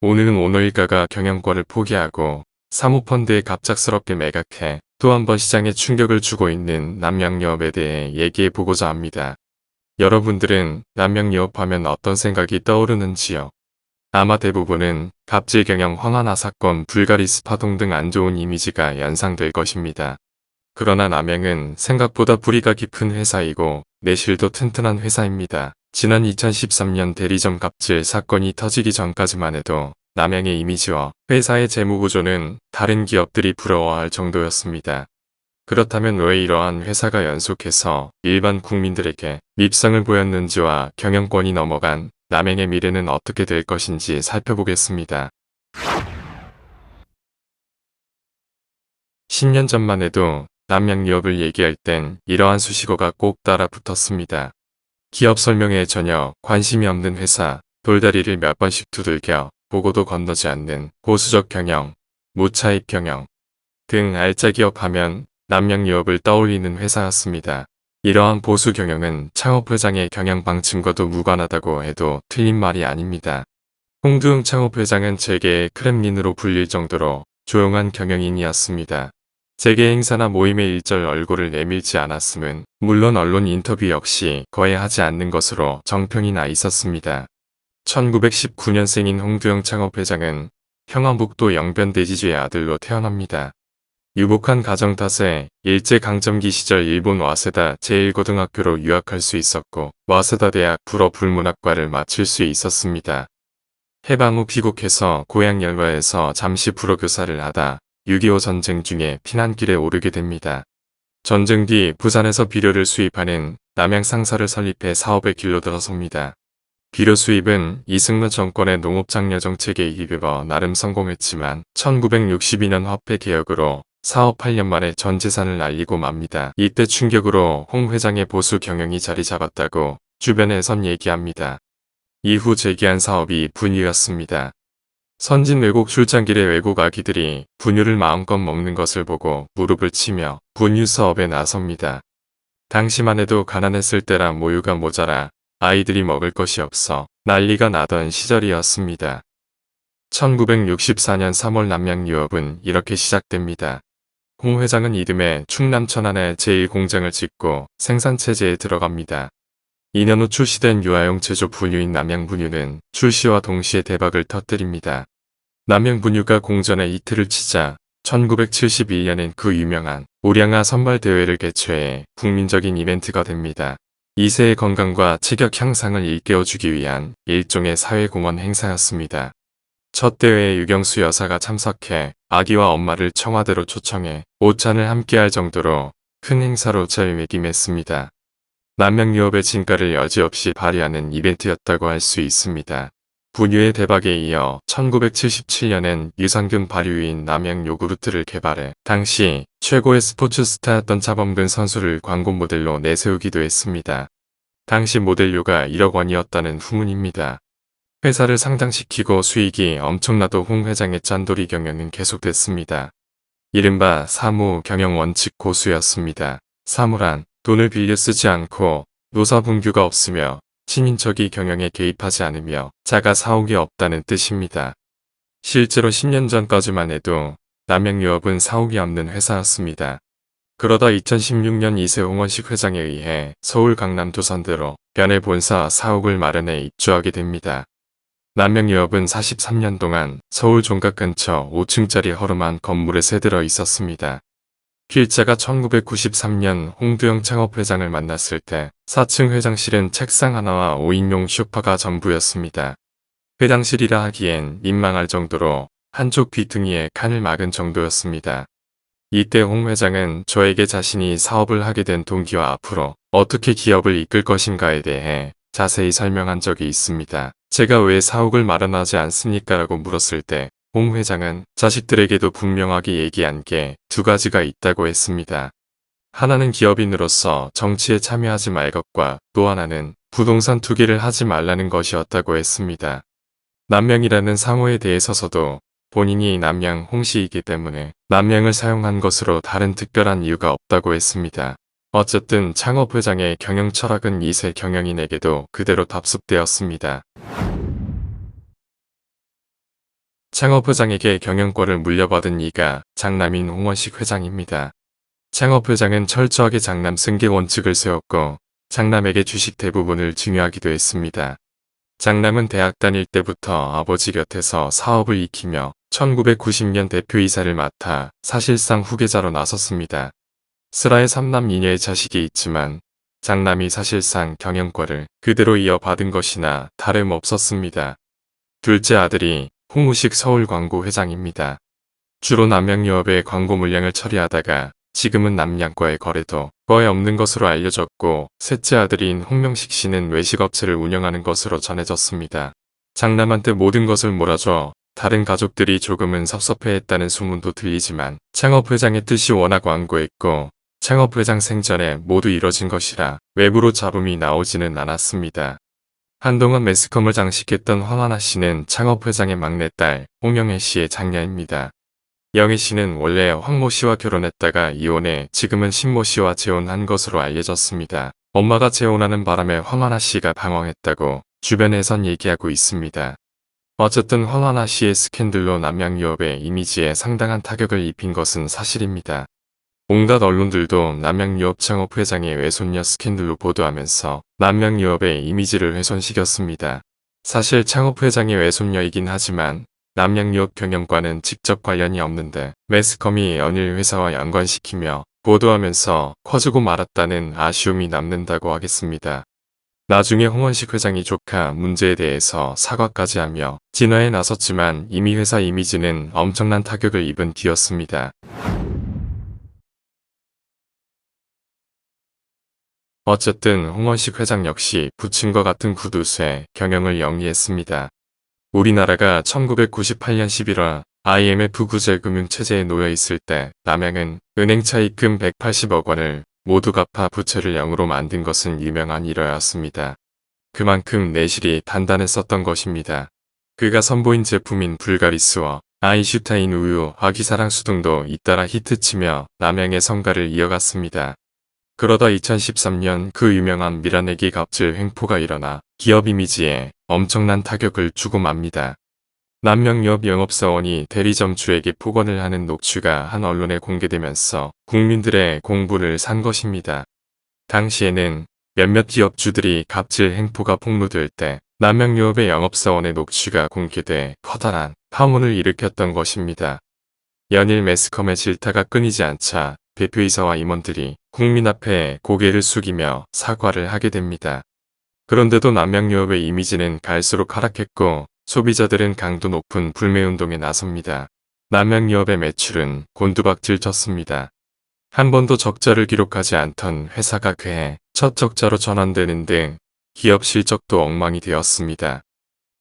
오늘은 오너 일가가 경영권을 포기하고 사모펀드에 갑작스럽게 매각해 또 한 번 시장에 충격을 주고 있는 남양유업에 대해 얘기해 보고자 합니다. 여러분들은 남양유업 하면 어떤 생각이 떠오르는지요? 아마 대부분은 갑질 경영 황하나 사건, 불가리스 파동 등 안 좋은 이미지가 연상될 것입니다. 그러나 남양은 생각보다 뿌리가 깊은 회사이고 내실도 튼튼한 회사입니다. 지난 2013년 대리점 갑질 사건이 터지기 전까지만 해도 남양의 이미지와 회사의 재무구조는 다른 기업들이 부러워할 정도였습니다. 그렇다면 왜 이러한 회사가 연속해서 일반 국민들에게 밉상을 보였는지와 경영권이 넘어간 남양의 미래는 어떻게 될 것인지 살펴보겠습니다. 10년 전만 해도 남양유업을 얘기할 땐 이러한 수식어가 꼭 따라 붙었습니다. 기업 설명에 전혀 관심이 없는 회사, 돌다리를 몇 번씩 두들겨 보고도 건너지 않는 보수적 경영, 무차입 경영 등 알짜 기업하면 남양유업을 떠올리는 회사였습니다. 이러한 보수 경영은 창업 회장의 경영 방침과도 무관하다고 해도 틀린 말이 아닙니다. 홍두영 창업 회장은 재계의 크렘린으로 불릴 정도로 조용한 경영인이었습니다. 재계 행사나 모임에 일절 얼굴을 내밀지 않았음은 물론 언론 인터뷰 역시 거의 하지 않는 것으로 정평이 나 있었습니다. 1919년생인 홍두영 창업회장은 평안북도 영변대지주의 아들로 태어납니다. 유복한 가정 탓에 일제강점기 시절 일본 와세다 제1고등학교로 유학할 수 있었고 와세다 대학 불어불문학과를 마칠 수 있었습니다. 해방 후 귀국해서 고향 열화에서 잠시 불어교사를 하다 6.25 전쟁 중에 피난길에 오르게 됩니다. 전쟁 뒤 부산에서 비료를 수입하는 남양 상사를 설립해 사업의 길로 들어섭니다. 비료 수입은 이승만 정권의 농업장려 정책에 힘입어 나름 성공했지만 1962년 화폐 개혁으로 사업 8년 만에 전 재산을 날리고 맙니다. 이때 충격으로 홍 회장의 보수 경영이 자리 잡았다고 주변에선 얘기합니다. 이후 재기한 사업이 분유였습니다. 선진 외국 출장길에 외국 아기들이 분유를 마음껏 먹는 것을 보고 무릎을 치며 분유 사업에 나섭니다. 당시만 해도 가난했을 때라 모유가 모자라 아이들이 먹을 것이 없어 난리가 나던 시절이었습니다. 1964년 3월 남양유업은 이렇게 시작됩니다. 홍 회장은 이듬해 충남 천안에 제1공장을 짓고 생산체제에 들어갑니다. 2년 후 출시된 유아용 제조 분유인 남양분유는 출시와 동시에 대박을 터뜨립니다. 남양분유가 공전에 이틀을 치자 1971년엔 그 유명한 우량아 선발대회를 개최해 국민적인 이벤트가 됩니다. 2세의 건강과 체격 향상을 일깨워주기 위한 일종의 사회공헌 행사였습니다. 첫 대회에 유경수 여사가 참석해 아기와 엄마를 청와대로 초청해 오찬을 함께할 정도로 큰 행사로 자리매김했습니다. 남양유업의 진가를 여지없이 발휘하는 이벤트였다고 할 수 있습니다. 분유의 대박에 이어 1977년엔 유산균 발효인 남양 요구르트를 개발해 당시 최고의 스포츠 스타였던 차범근 선수를 광고 모델로 내세우기도 했습니다. 당시 모델료가 1억 원이었다는 후문입니다. 회사를 상장시키고 수익이 엄청나도 홍 회장의 짠돌이 경영은 계속됐습니다. 이른바 사무 경영 원칙 고수였습니다. 사무란 돈을 빌려 쓰지 않고 노사분규가 없으며 친인척이 경영에 개입하지 않으며 자가 사옥이 없다는 뜻입니다. 실제로 10년 전까지만 해도 남양유업은 사옥이 없는 회사였습니다. 그러다 2016년 이세홍원식 회장에 의해 서울 강남 두산대로 변해 본사 사옥을 마련해 입주하게 됩니다. 남양유업은 43년 동안 서울 종각 근처 5층짜리 허름한 건물에 새들어 있었습니다. 필자가 1993년 홍두영 창업회장을 만났을 때 4층 회장실은 책상 하나와 5인용 소파가 전부였습니다. 회장실이라 하기엔 민망할 정도로 한쪽 귀퉁이에 칸을 막은 정도였습니다. 이때 홍 회장은 저에게 자신이 사업을 하게 된 동기와 앞으로 어떻게 기업을 이끌 것인가에 대해 자세히 설명한 적이 있습니다. 제가 왜 사옥을 마련하지 않습니까? 라고 물었을 때 홍 회장은 자식들에게도 분명하게 얘기한 게 두 가지가 있다고 했습니다. 하나는 기업인으로서 정치에 참여하지 말 것과 또 하나는 부동산 투기를 하지 말라는 것이었다고 했습니다. 남양이라는 상호에 대해서도 본인이 남양 홍씨이기 때문에 남양을 사용한 것으로 다른 특별한 이유가 없다고 했습니다. 어쨌든 창업회장의 경영 철학은 2세 경영인에게도 그대로 답습되었습니다. 창업 회장에게 경영권을 물려받은 이가 장남인 홍원식 회장입니다. 창업 회장은 철저하게 장남 승계 원칙을 세웠고 장남에게 주식 대부분을 증여하기도 했습니다. 장남은 대학 다닐 때부터 아버지 곁에서 사업을 익히며 1990년 대표이사를 맡아 사실상 후계자로 나섰습니다. 슬하에 3남 2녀의 자식이 있지만 장남이 사실상 경영권을 그대로 이어받은 것이나 다름없었습니다. 둘째 아들이 홍우식 서울광고 회장입니다. 주로 남양유업의 광고 물량을 처리하다가 지금은 남양과의 거래도 거의 없는 것으로 알려졌고 셋째 아들인 홍명식 씨는 외식업체를 운영하는 것으로 전해졌습니다. 장남한테 모든 것을 몰아줘 다른 가족들이 조금은 섭섭해했다는 소문도 들리지만 창업회장의 뜻이 워낙 완고했고 창업회장 생전에 모두 이뤄진 것이라 외부로 잡음이 나오지는 않았습니다. 한동안 매스컴을 장식했던 황하나 씨는 창업회장의 막내딸 홍영애 씨의 장녀입니다. 영애 씨는 원래 황모 씨와 결혼했다가 이혼해 지금은 신모 씨와 재혼한 것으로 알려졌습니다. 엄마가 재혼하는 바람에 황하나 씨가 방황했다고 주변에선 얘기하고 있습니다. 어쨌든 황하나 씨의 스캔들로 남양유업의 이미지에 상당한 타격을 입힌 것은 사실입니다. 온갖 언론들도 남양유업 창업회장의 외손녀 스캔들로 보도하면서 남양유업의 이미지를 훼손시켰습니다. 사실 창업회장의 외손녀이긴 하지만 남양유업 경영과는 직접 관련이 없는데 매스컴이 연일 회사와 연관시키며 보도하면서 커지고 말았다는 아쉬움이 남는다고 하겠습니다. 나중에 홍원식 회장이 조카 문제에 대해서 사과까지 하며 진화에 나섰지만 이미 회사 이미지는 엄청난 타격을 입은 뒤였습니다. 어쨌든 홍원식 회장 역시 부친과 같은 구두쇠 경영을 영위했습니다. 우리나라가 1998년 11월 IMF 구제금융체제에 놓여 있을 때 남양은 은행 차입금 180억 원을 모두 갚아 부채를 0으로 만든 것은 유명한 일화였습니다. 그만큼 내실이 단단했었던 것입니다. 그가 선보인 제품인 불가리스와 아인슈타인 우유, 아기사랑수 등도 잇따라 히트치며 남양의 성과를 이어갔습니다. 그러다 2013년 그 유명한 밀어내기 갑질 횡포가 일어나 기업 이미지에 엄청난 타격을 주고 맙니다. 남양유업 영업사원이 대리점주에게 폭언을 하는 녹취가 한 언론에 공개되면서 국민들의 공분을 산 것입니다. 당시에는 몇몇 기업주들이 갑질 행포가 폭로될 때 남양유업의 영업사원의 녹취가 공개돼 커다란 파문을 일으켰던 것입니다. 연일 매스컴의 질타가 끊이지 않자 대표이사와 임원들이 국민 앞에 고개를 숙이며 사과를 하게 됩니다. 그런데도 남양유업의 이미지는 갈수록 하락했고 소비자들은 강도 높은 불매운동에 나섭니다. 남양유업의 매출은 곤두박질 쳤습니다. 한 번도 적자를 기록하지 않던 회사가 그해 첫 적자로 전환되는 등 기업 실적도 엉망이 되었습니다.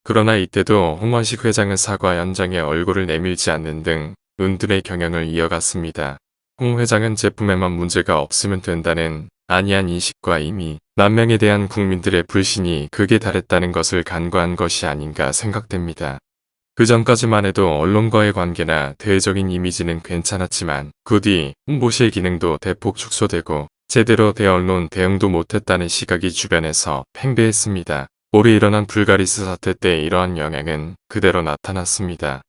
그러나 이때도 홍원식 회장은 사과 현장에 얼굴을 내밀지 않는 등 은둔의 경영을 이어갔습니다. 홍 회장은 제품에만 문제가 없으면 된다는 안이한 인식과 이미 남양에 대한 국민들의 불신이 극에 달했다는 것을 간과한 것이 아닌가 생각됩니다. 그 전까지만 해도 언론과의 관계나 대외적인 이미지는 괜찮았지만 그 뒤 홍보실 기능도 대폭 축소되고 제대로 대언론 대응도 못했다는 시각이 주변에서 팽배했습니다. 올해 일어난 불가리스 사태 때 이러한 영향은 그대로 나타났습니다.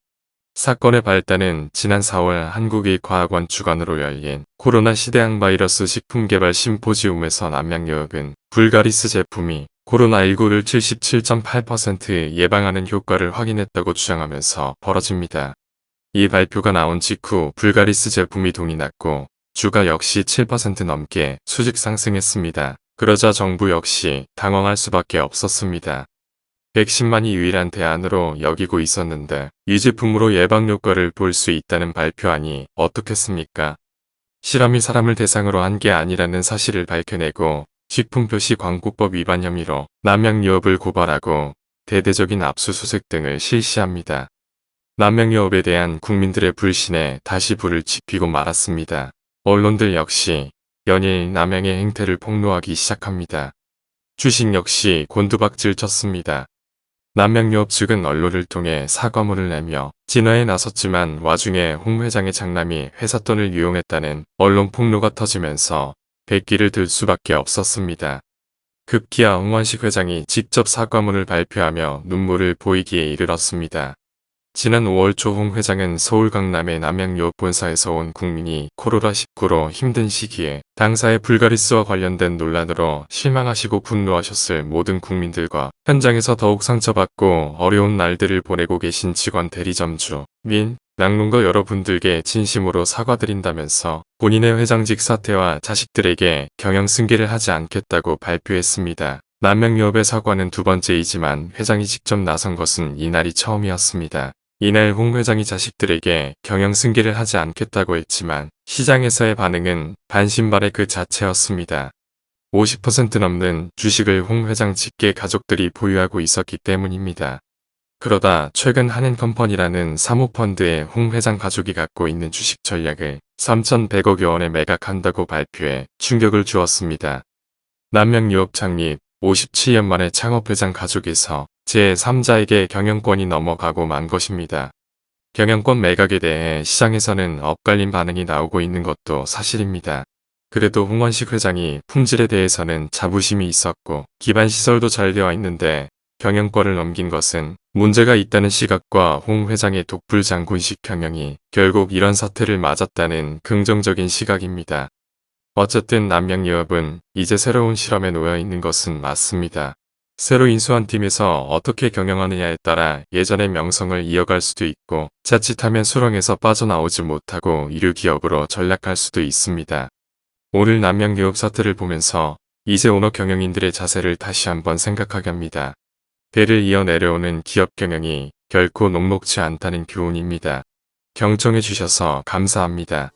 사건의 발단은 지난 4월 한국의과학원 주관으로 열린 코로나 시대항 바이러스 식품개발 심포지움에서 남양유업은 불가리스 제품이 코로나19를 77.8% 예방하는 효과를 확인했다고 주장하면서 벌어집니다. 이 발표가 나온 직후 불가리스 제품이 돈이 났고 주가 역시 7% 넘게 수직 상승했습니다. 그러자 정부 역시 당황할 수밖에 없었습니다. 백신만이 유일한 대안으로 여기고 있었는데 이 제품으로 예방 효과를 볼 수 있다는 발표하니 어떻겠습니까? 실험이 사람을 대상으로 한 게 아니라는 사실을 밝혀내고 식품표시 광고법 위반 혐의로 남양유업을 고발하고 대대적인 압수수색 등을 실시합니다. 남양유업에 대한 국민들의 불신에 다시 불을 지피고 말았습니다. 언론들 역시 연일 남양의 행태를 폭로하기 시작합니다. 주식 역시 곤두박질 쳤습니다. 남양유업 측은 언론을 통해 사과문을 내며 진화에 나섰지만 와중에 홍 회장의 장남이 회사 돈을 유용했다는 언론 폭로가 터지면서 백기를 들 수밖에 없었습니다. 급기야 홍원식 회장이 직접 사과문을 발표하며 눈물을 보이기에 이르렀습니다. 지난 5월 초 홍 회장은 서울 강남의 남양유업 본사에서 온 국민이 코로나19로 힘든 시기에 당사의 불가리스와 관련된 논란으로 실망하시고 분노하셨을 모든 국민들과 현장에서 더욱 상처받고 어려운 날들을 보내고 계신 직원 대리점주, 민, 낙농가 여러분들께 진심으로 사과드린다면서 본인의 회장직 사퇴와 자식들에게 경영 승계를 하지 않겠다고 발표했습니다. 남양유업의 사과는 두 번째이지만 회장이 직접 나선 것은 이날이 처음이었습니다. 이날 홍 회장이 자식들에게 경영 승계를 하지 않겠다고 했지만 시장에서의 반응은 반신반의 그 자체였습니다. 50% 넘는 주식을 홍 회장 직계 가족들이 보유하고 있었기 때문입니다. 그러다 최근 한엔컴퍼니라는 사모펀드의 홍 회장 가족이 갖고 있는 주식 전략을 3,100억여 원에 매각한다고 발표해 충격을 주었습니다. 남양유업 창립 57년 만에 창업회장 가족에서 제3자에게 경영권이 넘어가고 만 것입니다. 경영권 매각에 대해 시장에서는 엇갈린 반응이 나오고 있는 것도 사실입니다. 그래도 홍원식 회장이 품질에 대해서는 자부심이 있었고 기반시설도 잘 되어 있는데 경영권을 넘긴 것은 문제가 있다는 시각과 홍 회장의 독불장군식 경영이 결국 이런 사태를 맞았다는 긍정적인 시각입니다. 어쨌든 남양유업은 이제 새로운 실험에 놓여 있는 것은 맞습니다. 새로 인수한 팀에서 어떻게 경영하느냐에 따라 예전의 명성을 이어갈 수도 있고 자칫하면 수렁에서 빠져나오지 못하고 이류 기업으로 전락할 수도 있습니다. 오늘 남양유업 사태를 보면서 이제 오너 경영인들의 자세를 다시 한번 생각하게 합니다. 대를 이어 내려오는 기업 경영이 결코 녹록지 않다는 교훈입니다. 경청해 주셔서 감사합니다.